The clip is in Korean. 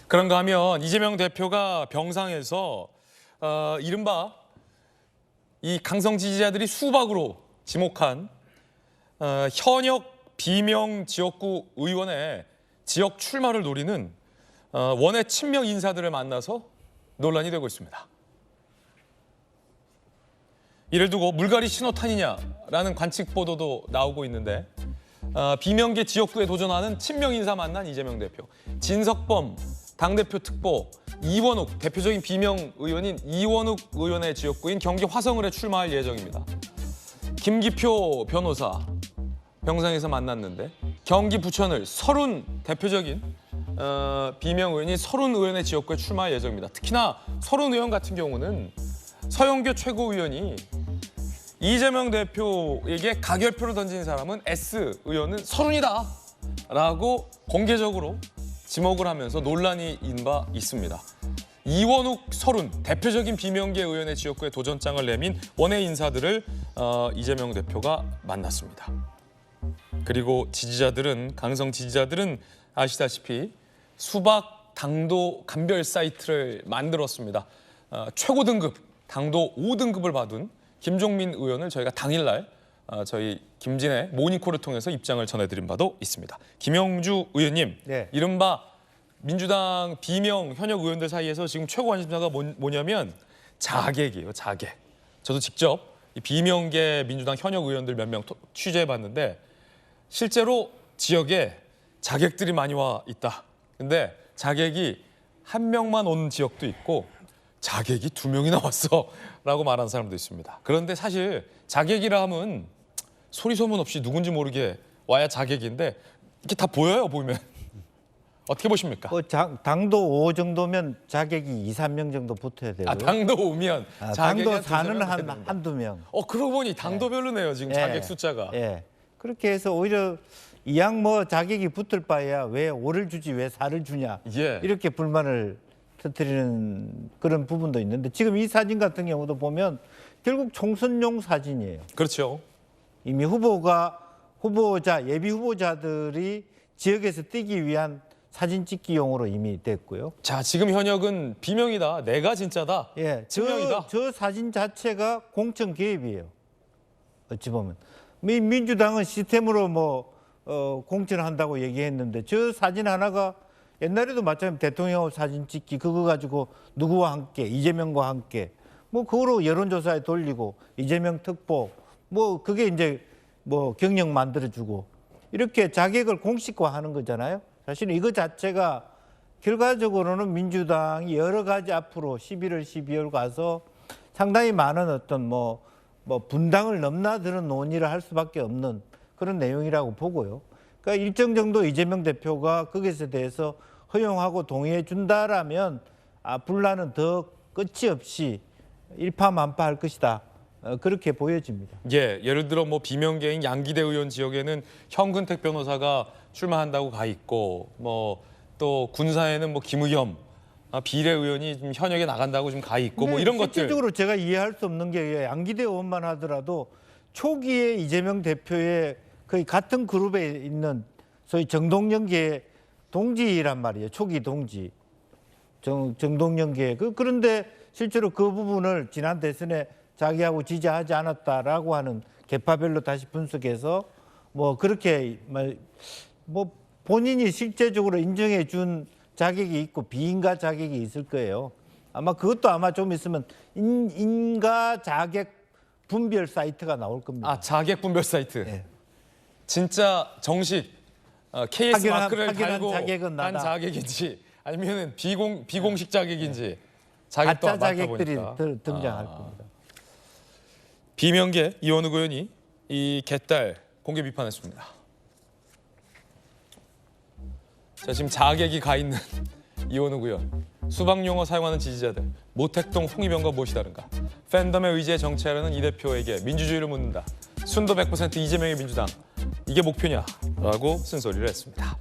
그런가 하면 이재명 대표가 병상에서 이른바 이 강성 지지자들이 수박으로 지목한 현역 비명 지역구 의원의 지역 출마를 노리는 원외 친명 인사들을 만나서 논란이 되고 있습니다. 이를 두고 물갈이 신호탄이냐라는 관측 보도도 나오고 있는데 비명계 지역구에 도전하는 친명 인사 만난 이재명 대표, 진석범 당대표 특보, 이원욱 대표적인 비명 의원인 이원욱 의원의 지역구인 경기 화성을에 출마할 예정입니다. 김기표 변호사 병상에서 만났는데 경기 부천을 서른 대표적인 비명 의원인 서른 의원의 지역구에 출마할 예정입니다. 특히나 서른 의원 같은 경우는 서영교 최고위원이 이재명 대표에게 가결표를 던진 사람은 S 의원은 서른이다 라고 공개적으로 지목을 하면서 논란이 인 바 있습니다. 이원욱 서른 대표적인 비명계 의원의 지역구에 도전장을 내민 원외 인사들을 이재명 대표가 만났습니다. 그리고 지지자들은 강성 지지자들은 아시다시피 수박 당도 감별 사이트를 만들었습니다. 최고 등급 당도 5등급을 받은 김종민 의원을 저희가 당일날 저희 김진애 모닝콜을 통해서 입장을 전해드린 바도 있습니다. 김영주 의원님, 네. 이른바 민주당 비명 현역 의원들 사이에서 지금 최고 관심사가 뭐냐면 자객이에요. 자객. 저도 직접 이 비명계 민주당 현역 의원들 몇 명 취재해봤는데 실제로 지역에 자객들이 많이 와 있다. 근데 자객이 한 명만 온 지역도 있고 자객이 2명이나 왔어 라고 말하는 사람도 있습니다. 그런데 사실 자객이라 하면 소리 소문 없이 누군지 모르게 와야 자객인데 이렇게 다 보여요, 보이면. 어떻게 보십니까? 당도 5 정도면 자객이 2, 3명 정도 붙어야 되고요. 당도 5면 당도 4는 한두 명. 그러고 보니 당도별로네요, 지금 자객 숫자가. 예. 그렇게 해서 오히려 이왕 자객이 붙을 바에야 왜 5를 주지 왜 4를 주냐. 예. 이렇게 불만을 터뜨리는 그런 부분도 있는데 지금 이 사진 같은 경우도 보면 결국 총선용 사진이에요. 그렇죠. 이미 예비 후보자들이 지역에서 뛰기 위한 사진 찍기용으로 이미 됐고요. 자, 지금 현역은 비명이다. 내가 진짜다. 예, 친명이다. 저 사진 자체가 공천 개입이에요. 어찌 보면 민주당은 시스템으로 공천한다고 얘기했는데 저 사진 하나가 옛날에도 마찬가지로 대통령 사진 찍기 그거 가지고 누구와 함께 이재명과 함께 그거로 여론조사에 돌리고 이재명 특보 그게 이제 경력 만들어주고 이렇게 자객을 공식화하는 거잖아요. 사실은 이거 자체가 결과적으로는 민주당이 여러 가지 앞으로 11월, 12월 가서 상당히 많은 어떤 분당을 넘나드는 논의를 할 수밖에 없는 그런 내용이라고 보고요. 그러니까 일정 정도 이재명 대표가 거기에 대해서 허용하고 동의해 준다라면 분란은 더 끝이 없이 일파만파할 것이다. 그렇게 보여집니다. 예, 예를 들어 비명계인 양기대 의원 지역에는 현근택 변호사가 출마한다고 가 있고 또 군사에는 김의겸 비례 의원이 좀 현역에 나간다고 좀 가 있고 이런 것들. 실질적으로 제가 이해할 수 없는 게 양기대 의원만 하더라도 초기에 이재명 대표의 거의 같은 그룹에 있는 소위 정동영계 동지란 말이에요. 초기 동지. 정동영계. 그런데 실제로 그 부분을 지난 대선에 자기하고 지지하지 않았다라고 하는 계파별로 다시 분석해서 그렇게 본인이 실제적으로 인정해 준 자격이 있고 비인가 자격이 있을 거예요. 아마 그것도 좀 있으면 인가 자격 분별 사이트가 나올 겁니다. 자격 분별 사이트. 네. 진짜 정식 KS 마크를 달고 자격은 한 자격인지 아니면 비공식 자격인지 자격도 가짜 자격들이 등장할 겁니다. 비명계 이원욱 의원이 이 개딸 공개 비판했습니다. 자, 지금 자객이 가 있는 이원욱 의원. 수박 용어 사용하는 지지자들. 모택동 홍위병과 무엇이 다른가? 팬덤의 의지에 정치하려는 이 대표에게 민주주의를 묻는다. 순도 100% 이재명의 민주당. 이게 목표냐? 라고 쓴소리를 했습니다.